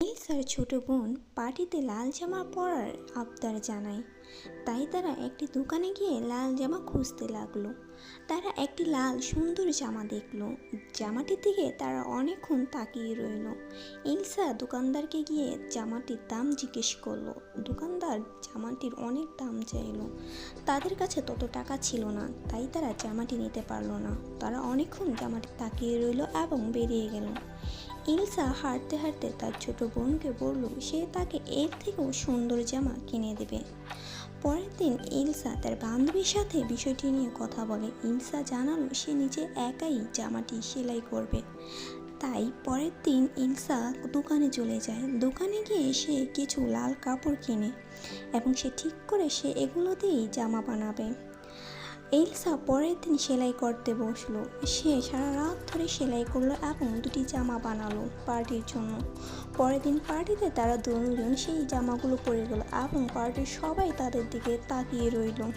এলসার ছোট বোন পার্টিতে লাল জামা পরার আবদার জানায়। তাই তারা একটি দোকানে গিয়ে লাল জামা খুঁজতে লাগলো। তারা একটি লাল সুন্দর জামা দেখলো। জামাটির দিকে তারা অনেকক্ষণ তাকিয়ে রইল। এলসা দোকানদারকে গিয়ে জামাটির দাম জিজ্ঞেস করলো। দোকানদার জামাটির অনেক দাম চাইলো। তাদের কাছে তত টাকা ছিল না, তাই তারা জামাটি নিতে পারলো না। তারা অনেকক্ষণ জামাটি তাকিয়ে রইল এবং বেরিয়ে গেল। এলসা হাঁটতে হাঁটতে তার ছোট বোনকে বলল সে তাকে এর থেকেও সুন্দর জামা কিনে দেবে। পরের দিন এলসা তার বান্ধবীর সাথে বিষয়টি নিয়ে কথা বলে। এলসা জানালো সে নিজে একাই জামাটি সেলাই করবে। তাই পরের দিন এলসা দোকানে চলে যায়। দোকানে গিয়ে সে কিছু লাল কাপড় কিনে এবং সে ঠিক করে সে এগুলো দিয়েই জামা বানাবে। এলসা পরের দিন সেলাই করতে বসলো। সে সারা রাত ধরে সেলাই করলো এবং দুটি জামা বানালো পার্টির জন্য। পরের দিন পার্টিতে তারা দুজন সেই জামাগুলো পরে গেল এবং পার্টির সবাই তাদের দিকে তাকিয়ে রইল।